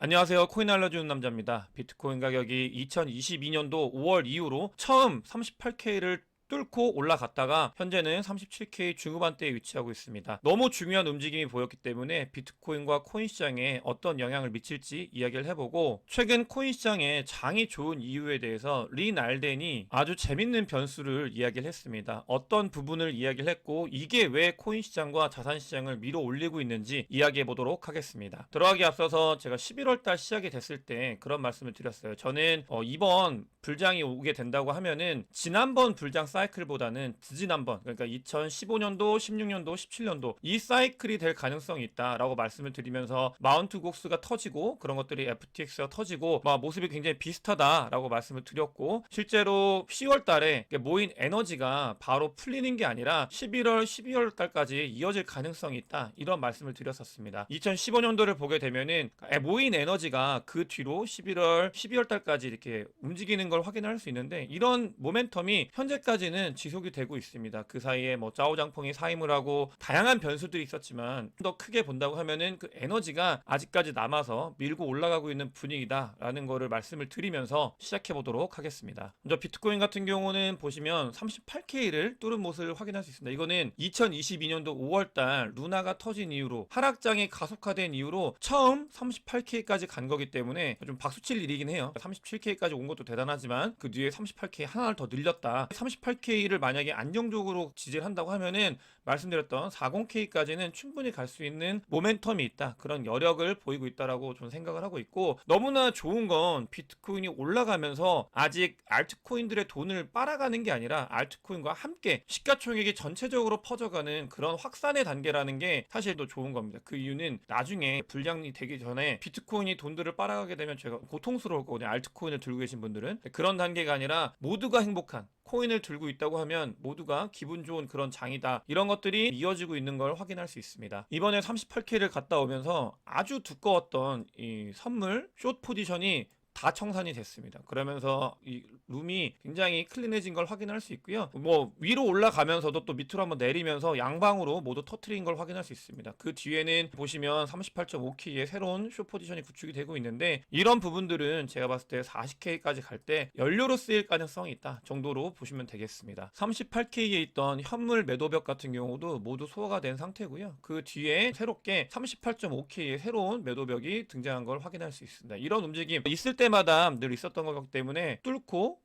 안녕하세요. 코인 알려주는 남자입니다. 비트코인 가격이 2022년도 5월 이후로 처음 38K를 뚫고 올라갔다가 현재는 37K 중후반대에 위치하고 있습니다. 너무 중요한 움직임이 보였기 때문에 비트코인과 코인 시장에 어떤 영향을 미칠지 이야기를 해보고, 최근 코인 시장에 장이 좋은 이유에 대해서 리 날덴이 아주 재밌는 변수를 이야기를 했습니다. 어떤 부분을 이야기를 했고 이게 왜 코인 시장과 자산 시장을 밀어 올리고 있는지 이야기해 보도록 하겠습니다. 들어가기 앞서서 제가 11월달 시작이 됐을 때 그런 말씀을 드렸어요. 저는 이번 불장이 오게 된다고 하면은 지난번 불장 사이클보다는 지지난번, 그러니까 2015년도, 16년도, 17년도 이 사이클이 될 가능성이 있다라고 말씀을 드리면서 마운트 곡스가 터지고 그런 것들이 FTX가 터지고 모습이 굉장히 비슷하다라고 말씀을 드렸고, 실제로 10월 달에 모인 에너지가 바로 풀리는 게 아니라 11월, 12월 달까지 이어질 가능성이 있다, 이런 말씀을 드렸었습니다. 2015년도를 보게 되면은 모인 에너지가 그 뒤로 11월, 12월 달까지 이렇게 움직이는 걸 확인할 수 있는데, 이런 모멘텀이 현재까지는 지속이 되고 있습니다. 그 사이에 짜오장펑이 사임을 하고 다양한 변수들이 있었지만 더 크게 본다고 하면은 그 에너지가 아직까지 남아서 밀고 올라가고 있는 분위기다라는 거를 말씀을 드리면서 시작해 보도록 하겠습니다. 먼저 비트코인 같은 경우는 보시면 38K를 뚫은 모습을 확인할 수 있습니다. 이거는 2022년도 5월달 루나가 터진 이후로 하락장이 가속화된 이후로 처음 38K까지 간 거기 때문에 좀 박수칠 일이긴 해요. 37K까지 온 것도 대단하지만 그 뒤에 38K 하나를 더 늘렸다. 38K를 만약에 안정적으로 지지를 한다고 하면은 말씀드렸던 40K까지는 충분히 갈 수 있는 모멘텀이 있다, 그런 여력을 보이고 있다라고 저는 생각을 하고 있고, 너무나 좋은 건 비트코인이 올라가면서 아직 알트코인들의 돈을 빨아가는 게 아니라 알트코인과 함께 시가총액이 전체적으로 퍼져가는 그런 확산의 단계라는 게 사실 더 좋은 겁니다. 그 이유는 나중에 불량이 되기 전에 비트코인이 돈들을 빨아가게 되면 제가 고통스러울 거거든요. 알트코인을 들고 계신 분들은. 그런 단계가 아니라 모두가 행복한 코인을 들고 있다고 하면 모두가 기분 좋은 그런 장이다, 이런 것들이 이어지고 있는 걸 확인할 수 있습니다. 이번에 38K를 갔다 오면서 아주 두꺼웠던 이 선물 숏 포지션이 다 청산이 됐습니다. 그러면서 이 룸이 굉장히 클린해진 걸 확인할 수 있고요. 위로 올라가면서도 또 밑으로 한번 내리면서 양방으로 모두 터트린 걸 확인할 수 있습니다. 그 뒤에는 보시면 38.5K의 새로운 숏 포지션이 구축이 되고 있는데, 이런 부분들은 제가 봤을 때 40K까지 갈 때 연료로 쓰일 가능성이 있다 정도로 보시면 되겠습니다. 38K에 있던 현물 매도벽 같은 경우도 모두 소화가 된 상태고요. 그 뒤에 새롭게 38.5K의 새로운 매도벽이 등장한 걸 확인할 수 있습니다. 이런 움직임 있을 때마다 늘 있었던 거기 때문에 뚫고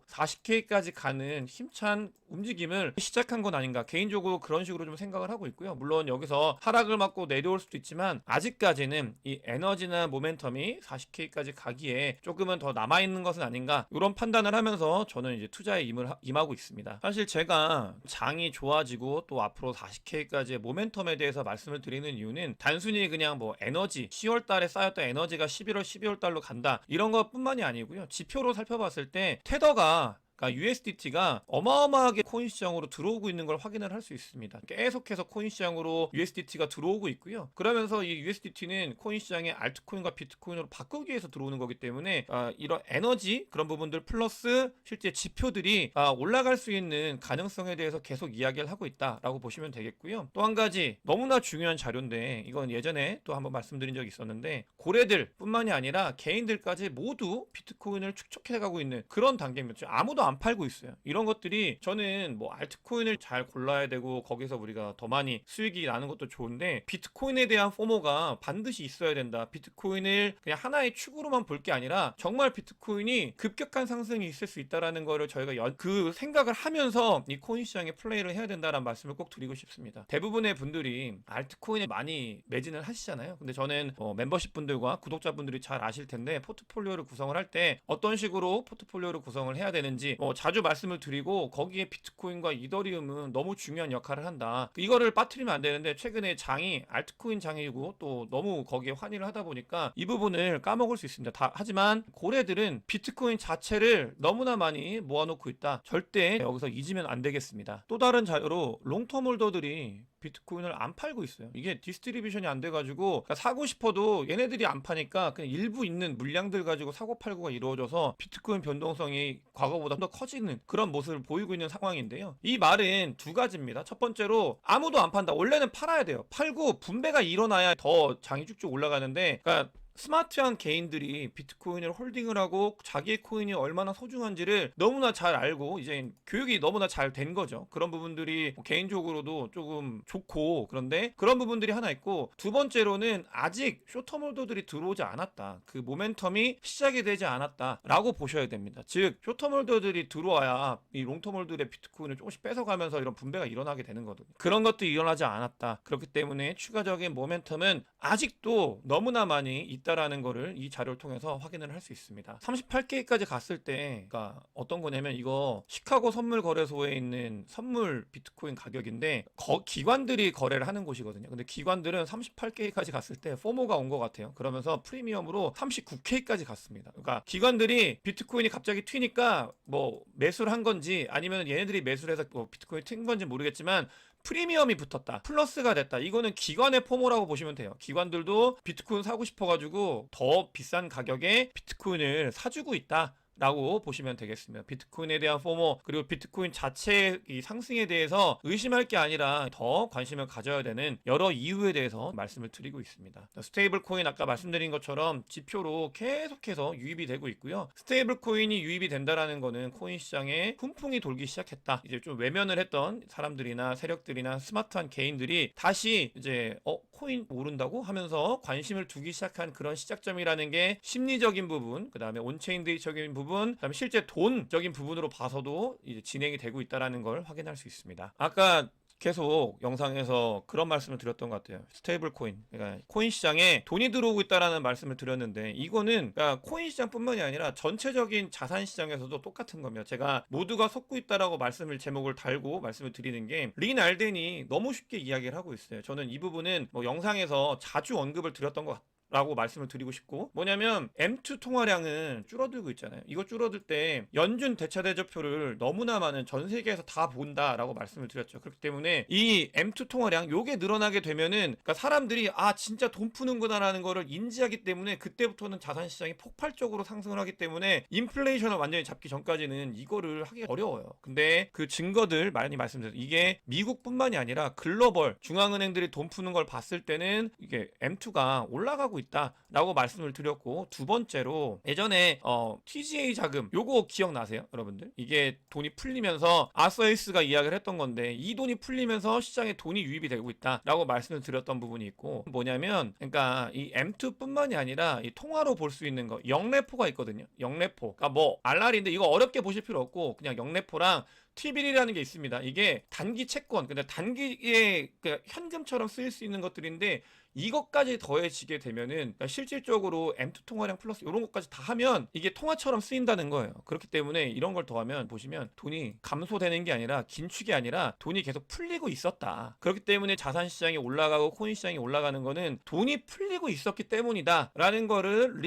40K까지 가는 힘찬 움직임을 시작한 건 아닌가, 개인적으로 그런 식으로 좀 생각을 하고 있고요. 물론 여기서 하락을 맞고 내려올 수도 있지만 아직까지는 이 에너지나 모멘텀이 40K까지 가기에 조금은 더 남아있는 것은 아닌가, 이런 판단을 하면서 저는 이제 투자에 임하고 있습니다. 사실 제가 장이 좋아지고 또 앞으로 40K까지의 모멘텀에 대해서 말씀을 드리는 이유는 단순히 그냥 에너지 10월 달에 쌓였던 에너지가 11월, 12월 달로 간다, 이런 것 뿐만이 아니고요. 지표로 살펴봤을 때 테더가, 그러니까 USDT가 어마어마하게 코인 시장으로 들어오고 있는 걸 확인을 할 수 있습니다. 계속해서 코인 시장으로 USDT가 들어오고 있고요. 그러면서 이 USDT는 코인 시장의 알트코인과 비트코인으로 바꾸기 위해서 들어오는 거기 때문에 이런 에너지 그런 부분들 플러스 실제 지표들이 올라갈 수 있는 가능성에 대해서 계속 이야기를 하고 있다라고 보시면 되겠고요. 또 한 가지 너무나 중요한 자료인데, 이건 예전에 또 한번 말씀드린 적이 있었는데, 고래들 뿐만이 아니라 개인들까지 모두 비트코인을 축적해가고 있는 그런 단계입니다. 아무도 안 팔고 있어요. 이런 것들이 저는 알트코인을 잘 골라야 되고 거기서 우리가 더 많이 수익이 나는 것도 좋은데, 비트코인에 대한 포모가 반드시 있어야 된다. 비트코인을 그냥 하나의 축으로만 볼 게 아니라 정말 비트코인이 급격한 상승이 있을 수 있다라는 거를 저희가 그 생각을 하면서 이 코인 시장에 플레이를 해야 된다라는 말씀을 꼭 드리고 싶습니다. 대부분의 분들이 알트코인에 많이 매진을 하시잖아요. 근데 저는 멤버십 분들과 구독자분들이 잘 아실 텐데, 포트폴리오를 구성을 할 때 어떤 식으로 포트폴리오를 구성을 해야 되는지 자주 말씀을 드리고, 거기에 비트코인과 이더리움은 너무 중요한 역할을 한다, 이거를 빠뜨리면 안 되는데, 최근에 장이 알트코인 장이고 또 너무 거기에 환희를 하다 보니까 이 부분을 까먹을 수 있습니다. 하지만 고래들은 비트코인 자체를 너무나 많이 모아놓고 있다, 절대 여기서 잊으면 안 되겠습니다. 또 다른 자료로 롱텀 홀더들이 비트코인을 안 팔고 있어요. 이게 디스트리뷰션이 안 돼가지고 그러니까 사고 싶어도 얘네들이 안 파니까 그냥 일부 있는 물량들 가지고 사고 팔고가 이루어져서 비트코인 변동성이 과거보다 더 커지는 그런 모습을 보이고 있는 상황인데요. 이 말은 두 가지입니다. 첫 번째로 아무도 안 판다. 원래는 팔아야 돼요. 팔고 분배가 일어나야 더 장이 쭉쭉 올라가는데, 그러니까 스마트한 개인들이 비트코인을 홀딩을 하고 자기의 코인이 얼마나 소중한지를 너무나 잘 알고 이제 교육이 너무나 잘 된 거죠. 그런 부분들이 개인적으로도 조금 좋고, 그런데 그런 부분들이 하나 있고, 두 번째로는 아직 쇼텀 홀더들이 들어오지 않았다. 그 모멘텀이 시작이 되지 않았다 라고 보셔야 됩니다. 즉 쇼텀 홀더들이 들어와야 이 롱텀 홀더들의 비트코인을 조금씩 뺏어가면서 이런 분배가 일어나게 되는 거거든요. 그런 것도 일어나지 않았다. 그렇기 때문에 추가적인 모멘텀은 아직도 너무나 많이 있다라는 거를 이 자료를 통해서 확인을 할 수 있습니다. 38K까지 갔을 때 그러니까 어떤 거냐면, 이거 시카고 선물 거래소에 있는 선물 비트코인 가격인데 기관들이 거래를 하는 곳이거든요. 근데 기관들은 38K까지 갔을 때 포모가 온 것 같아요. 그러면서 프리미엄으로 39K까지 갔습니다. 그러니까 기관들이 비트코인이 갑자기 튀니까 뭐 매수를 한 건지 아니면 얘네들이 매수를 해서 뭐 비트코인이 튄 건지 모르겠지만 프리미엄이 붙었다, 플러스가 됐다, 이거는 기관의 포모라고 보시면 돼요. 기관들도 비트코인 사고 싶어가지고 더 비싼 가격에 비트코인을 사주고 있다 라고 보시면 되겠습니다. 비트코인에 대한 포모, 그리고 비트코인 자체의 이 상승에 대해서 의심할 게 아니라 더 관심을 가져야 되는 여러 이유에 대해서 말씀을 드리고 있습니다. 스테이블 코인, 아까 말씀드린 것처럼 지표로 계속해서 유입이 되고 있고요. 스테이블 코인이 유입이 된다라는 거는 코인 시장에 훈풍이 돌기 시작했다, 이제 좀 외면을 했던 사람들이나 세력들이나 스마트한 개인들이 다시 이제 코인 오른다고 하면서 관심을 두기 시작한 그런 시작점이라는 게 심리적인 부분, 그 다음에 온체인적인 부분, 그다음에 실제 돈적인 부분으로 봐서도 이제 진행이 되고 있다는 걸 확인할 수 있습니다. 아까 계속 영상에서 그런 말씀을 드렸던 것 같아요. 스테이블 코인, 그러니까 코인 시장에 돈이 들어오고 있다라는 말씀을 드렸는데, 이거는 그러니까 코인 시장뿐만이 아니라 전체적인 자산 시장에서도 똑같은 겁니다. 제가 모두가 속고 있다라고 제목을 달고 말씀을 드리는 게, 린 알덴이 너무 쉽게 이야기를 하고 있어요. 저는 이 부분은 뭐 영상에서 자주 언급을 드렸던 것 같아요. 라고 말씀을 드리고 싶고, 뭐냐면 M2 통화량은 줄어들고 있잖아요. 이거 줄어들 때 연준 대차대조표를 너무나 많은 전 세계에서 다 본다라고 말씀을 드렸죠. 그렇기 때문에 이 M2 통화량 요게 늘어나게 되면은, 그러니까 사람들이 진짜 돈 푸는구나라는 거를 인지하기 때문에 그때부터는 자산 시장이 폭발적으로 상승을 하기 때문에 인플레이션을 완전히 잡기 전까지는 이거를 하기 어려워요. 근데 그 증거들 많이 말씀드렸어요. 이게 미국뿐만이 아니라 글로벌 중앙은행들이 돈 푸는 걸 봤을 때는 이게 M2가 올라가고 있다라고 말씀을 드렸고, 두 번째로 예전에 TGA 자금 요거 기억나세요, 여러분들? 이게 돈이 풀리면서 아서에이스가 이야기를 했던 건데, 이 돈이 풀리면서 시장에 돈이 유입이 되고 있다라고 말씀을 드렸던 부분이 있고, 뭐냐면 그러니까 이 M2뿐만이 아니라 이 통화로 볼 수 있는 거, 영레포가 있거든요. 영레포, 그러니까 뭐 알라리인데 이거 어렵게 보실 필요 없고 그냥 영레포랑 T빌이라는 게 있습니다. 이게 단기 채권, 근데 단기에 현금처럼 쓰일 수 있는 것들인데, 이것까지 더해지게 되면은 그러니까 실질적으로 M2 통화량 플러스 이런 것까지 다 하면 이게 통화처럼 쓰인다는 거예요. 그렇기 때문에 이런 걸 더하면 보시면 돈이 감소되는 게 아니라 긴축이 아니라 돈이 계속 풀리고 있었다. 그렇기 때문에 자산 시장이 올라가고 코인 시장이 올라가는 거는 돈이 풀리고 있었기 때문이다 라는 거를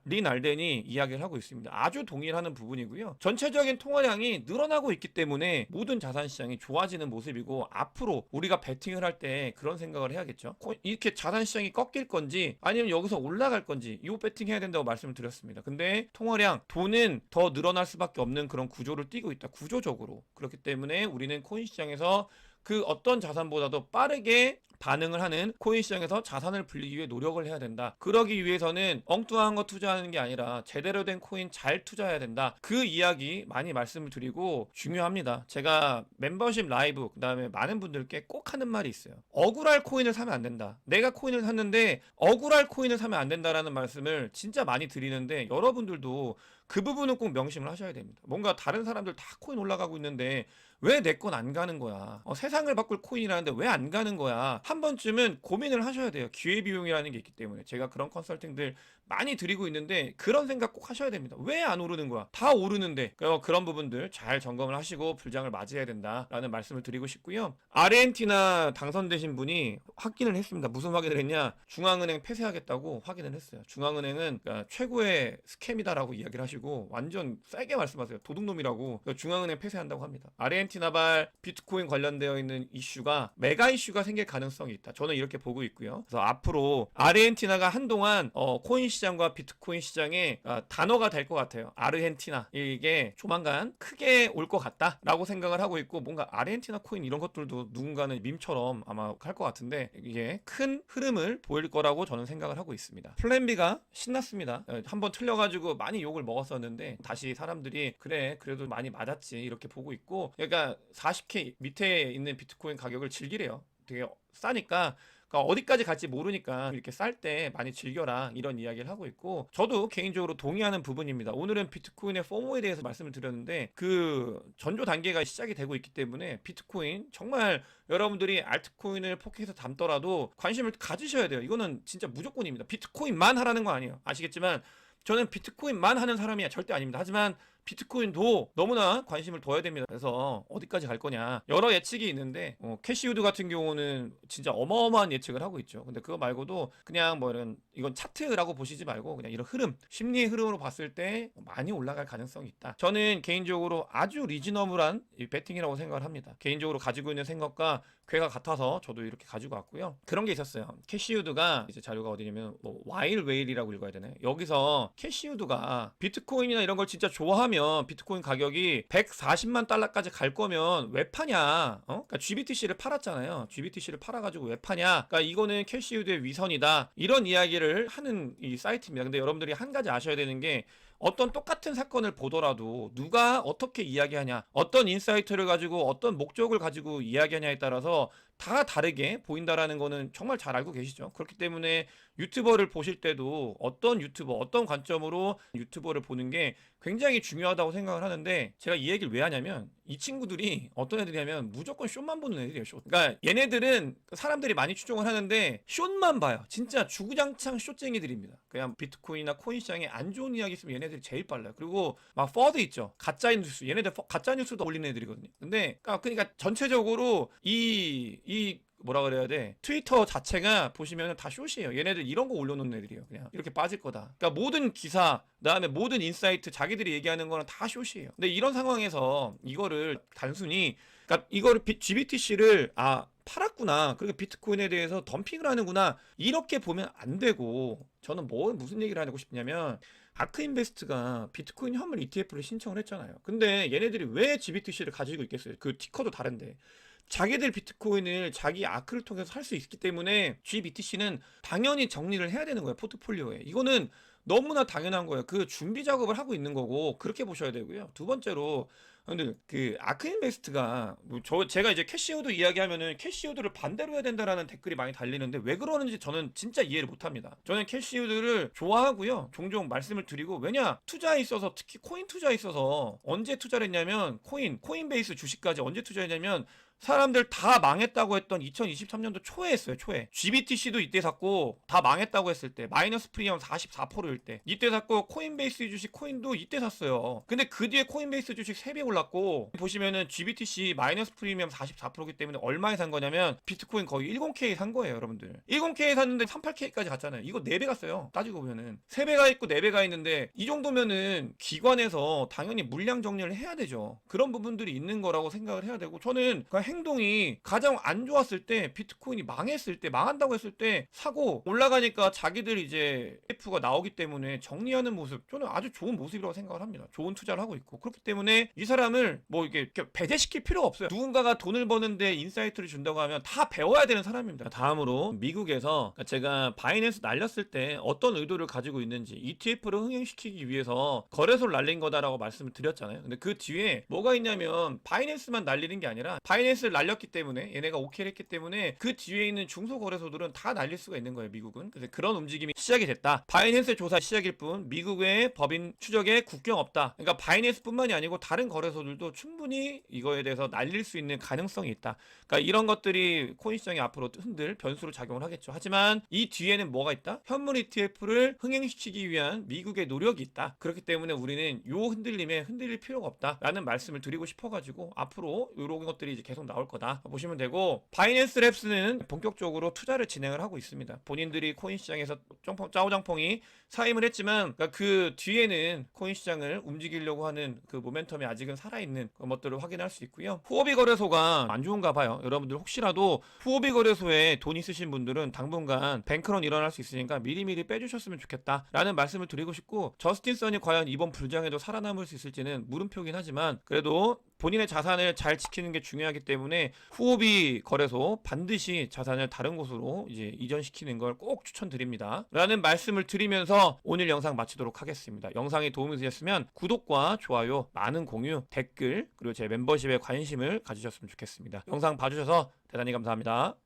린 알덴이 이야기를 하고 있습니다. 아주 동일하는 부분이고요. 전체적인 통화량이 늘어나고 있기 때문에 모든 자산 시장이 좋아지는 모습이고, 앞으로 우리가 베팅을 할 때 그런 생각을 해야겠죠. 이렇게 자산 시장이 꺾일 건지 아니면 여기서 올라갈 건지 이 배팅 해야 된다고 말씀을 드렸습니다. 근데 통화량, 돈은 더 늘어날 수밖에 없는 그런 구조를 띠고 있다, 구조적으로. 그렇기 때문에 우리는 코인 시장에서 그 어떤 자산보다도 빠르게 반응을 하는 코인 시장에서 자산을 불리기 위해 노력을 해야 된다. 그러기 위해서는 엉뚱한 거 투자하는 게 아니라 제대로 된 코인 잘 투자해야 된다. 그 이야기 많이 말씀을 드리고, 중요합니다. 제가 멤버십 라이브 그다음에 많은 분들께 꼭 하는 말이 있어요. 억울할 코인을 사면 안 된다. 내가 코인을 샀는데 억울할 코인을 사면 안 된다라는 말씀을 진짜 많이 드리는데, 여러분들도 그 부분은 꼭 명심을 하셔야 됩니다. 뭔가 다른 사람들 다 코인 올라가고 있는데 왜 내 건 안 가는 거야? 세상을 바꿀 코인이라는데 왜 안 가는 거야? 한 번쯤은 고민을 하셔야 돼요. 기회비용이라는 게 있기 때문에. 제가 그런 컨설팅들 많이 드리고 있는데 그런 생각 꼭 하셔야 됩니다. 왜 안 오르는 거야? 다 오르는데. 그런 부분들 잘 점검을 하시고 불장을 맞이해야 된다라는 말씀을 드리고 싶고요. 아르헨티나 당선되신 분이 확인을 했습니다. 무슨 확인을 했냐? 중앙은행 폐쇄하겠다고 확인을 했어요. 중앙은행은 그러니까 최고의 스캠이다라고 이야기를 하시고 완전 세게 말씀하세요. 도둑놈이라고. 중앙은행 폐쇄한다고 합니다. 아르헨티나 아르헨티나발 비트코인 관련되어 있는 이슈가 메가 이슈가 생길 가능성이 있다. 저는 이렇게 보고 있고요. 그래서 앞으로 아르헨티나가 한동안 코인 시장과 비트코인 시장의 단어가 될 것 같아요. 아르헨티나 이게 조만간 크게 올 것 같다라고 생각을 하고 있고, 뭔가 아르헨티나 코인 이런 것들도 누군가는 밈처럼 아마 할 것 같은데 이게 큰 흐름을 보일 거라고 저는 생각을 하고 있습니다. 플랜 B가 신났습니다. 한번 틀려가지고 많이 욕을 먹었었는데 다시 사람들이 그래 그래도 많이 맞았지 이렇게 보고 있고, 그러니까 40K 밑에 있는 비트코인 가격을 즐기래요. 되게 싸니까. 그러니까 어디까지 갈지 모르니까 이렇게 쌀 때 많이 즐겨라 이런 이야기를 하고 있고, 저도 개인적으로 동의하는 부분입니다. 오늘은 비트코인의 포모에 대해서 말씀을 드렸는데 그 전조 단계가 시작이 되고 있기 때문에 비트코인 정말 여러분들이 알트코인을 포켓에서 담더라도 관심을 가지셔야 돼요. 이거는 진짜 무조건입니다. 비트코인만 하라는 거 아니에요. 아시겠지만 저는 비트코인만 하는 사람이 절대 아닙니다. 하지만 비트코인도 너무나 관심을 둬야 됩니다. 그래서 어디까지 갈 거냐 여러 예측이 있는데 캐시우드 같은 경우는 진짜 어마어마한 예측을 하고 있죠. 근데 그거 말고도 그냥 뭐 이건 차트라고 보시지 말고 그냥 이런 흐름, 심리의 흐름으로 봤을 때 많이 올라갈 가능성이 있다. 저는 개인적으로 아주 리즈너블한 배팅이라고 생각을 합니다. 개인적으로 가지고 있는 생각과 괴가 같아서 저도 이렇게 가지고 왔고요. 그런 게 있었어요. 캐시우드가 이제 자료가 어디냐면 뭐 와일 웨일이라고 읽어야 되나요? 여기서 캐시우드가 비트코인이나 이런 걸 진짜 좋아하면 비트코인 가격이 140만 달러까지 갈 거면 왜 파냐? 그러니까 GBTC를 팔았잖아요. GBTC를 팔아가지고 왜 파냐? 그러니까 이거는 캐시우드의 위선이다. 이런 이야기를 하는 이 사이트입니다. 근데 여러분들이 한 가지 아셔야 되는 게, 어떤 똑같은 사건을 보더라도 누가 어떻게 이야기하냐, 어떤 인사이트를 가지고 어떤 목적을 가지고 이야기하냐에 따라서 다 다르게 보인다라는 거는 정말 잘 알고 계시죠. 그렇기 때문에 유튜버를 보실 때도 어떤 유튜버, 어떤 관점으로 유튜버를 보는 게 굉장히 중요하다고 생각을 하는데, 제가 이 얘기를 왜 하냐면 이 친구들이 어떤 애들이냐면 무조건 숏만 보는 애들이에요. 숏. 그러니까 얘네들은 사람들이 많이 추종을 하는데 숏만 봐요. 진짜 주구장창 숏쟁이들입니다. 그냥 비트코인이나 코인 시장에 안 좋은 이야기 있으면 얘네들이 제일 빨라요. 그리고 막 퍼드 있죠. 가짜 뉴스. 얘네들 가짜 뉴스도 올리는 애들이거든요. 근데 그러니까 전체적으로 이 뭐라 그래야 돼, 트위터 자체가 보시면 다 숏이에요. 얘네들 이런 거 올려놓는 애들이에요. 그냥 이렇게 빠질 거다. 그러니까 모든 기사, 그다음에 모든 인사이트 자기들이 얘기하는 거는 다 숏이에요. 근데 이런 상황에서 이거를 단순히, 그러니까 이거를 GBTC를 팔았구나, 그리고 비트코인에 대해서 덤핑을 하는구나, 이렇게 보면 안 되고, 저는 무슨 얘기를 하고 싶냐면, 아크인베스트가 비트코인 현물 ETF를 신청을 했잖아요. 근데 얘네들이 왜 GBTC를 가지고 있겠어요? 그 티커도 다른데. 자기들 비트코인을 자기 아크를 통해서 살 수 있기 때문에 GBTC는 당연히 정리를 해야 되는 거예요, 포트폴리오에. 이거는 너무나 당연한 거예요. 그 준비 작업을 하고 있는 거고, 그렇게 보셔야 되고요. 두 번째로, 근데 그 아크인베스트가 제가 이제 캐시우드 이야기하면은 캐시우드를 반대로 해야 된다라는 댓글이 많이 달리는데, 왜 그러는지 저는 진짜 이해를 못합니다. 저는 캐시우드를 좋아하고요, 종종 말씀을 드리고, 왜냐, 투자에 있어서, 특히 코인 투자에 있어서 언제 투자를 했냐면, 코인베이스 주식까지 언제 투자했냐면, 사람들 다 망했다고 했던 2023년도 초에 했어요. 초에 GBTC도 이때 샀고, 다 망했다고 했을 때 마이너스 프리미엄 44%일 때 이때 샀고, 코인베이스 주식 코인도 이때 샀어요. 근데 그 뒤에 코인베이스 주식 3배 올랐고, 보시면은 GBTC 마이너스 프리미엄 44%이기 때문에 얼마에 산 거냐면 비트코인 거의 10K 산 거예요. 여러분들 10K 샀는데 38K까지 갔잖아요. 이거 4배 갔어요. 따지고 보면은 3배가 있고 4배가 있는데, 이 정도면은 기관에서 당연히 물량 정리를 해야 되죠. 그런 부분들이 있는 거라고 생각을 해야 되고, 저는 행동이 가장 안 좋았을 때, 비트코인이 망했을 때, 망한다고 했을 때 사고, 올라가니까 자기들 이제 F가 나오기 때문에 정리하는 모습, 저는 아주 좋은 모습이라고 생각을 합니다. 좋은 투자를 하고 있고, 그렇기 때문에 이 사람을 뭐 이렇게 배제시킬 필요가 없어요. 누군가가 돈을 버는데 인사이트를 준다고 하면 다 배워야 되는 사람입니다. 다음으로 미국에서 제가 바이낸스 날렸을 때 어떤 의도를 가지고 있는지, ETF를 흥행시키기 위해서 거래소를 날린 거다라고 말씀을 드렸잖아요. 근데 그 뒤에 뭐가 있냐면, 바이낸스만 날리는 게 아니라, 바이낸스를 날렸기 때문에, 얘네가 오케이를 했기 때문에 그 뒤에 있는 중소거래소들은 다 날릴 수가 있는 거예요, 미국은. 그래서 그런 움직임이 시작이 됐다. 바이낸스 조사 시작일 뿐 미국의 법인 추적에 국경 없다. 그러니까 바이낸스뿐만이 아니고 다른 거래소들도 충분히 이거에 대해서 날릴 수 있는 가능성이 있다. 그러니까 이런 것들이 코인 시장에 앞으로 흔들 변수로 작용을 하겠죠. 하지만 이 뒤에는 뭐가 있다? 현물 ETF를 흥행시키기 위한 미국의 노력이 있다. 그렇기 때문에 우리는 요 흔들림에 흔들릴 필요가 없다라는 말씀을 드리고 싶어가지고, 앞으로 이런 것들이 이제 계속 나올 거다 보시면 되고, 바이낸스 랩스는 본격적으로 투자를 진행을 하고 있습니다. 본인들이 코인 시장에서 짜오장펑이 사임을 했지만 그 뒤에는 코인 시장을 움직이려고 하는 그 모멘텀이 아직은 살아있는 그런 것들을 확인할 수 있고요. 후오비 거래소가 안 좋은가 봐요. 여러분들 혹시라도 후오비 거래소에 돈 있으신 분들은 당분간 뱅크런 일어날 수 있으니까 미리미리 빼주셨으면 좋겠다 라는 말씀을 드리고 싶고, 저스틴 선이 과연 이번 불장에도 살아남을 수 있을지는 물음표긴 하지만 그래도 본인의 자산을 잘 지키는 게 중요하기 때문에 후오비 거래소 반드시 자산을 다른 곳으로 이제 이전시키는 걸 꼭 추천드립니다 라는 말씀을 드리면서 오늘 영상 마치도록 하겠습니다. 영상이 도움이 되셨으면 구독과 좋아요, 많은 공유, 댓글, 그리고 제 멤버십에 관심을 가지셨으면 좋겠습니다. 영상 봐주셔서 대단히 감사합니다.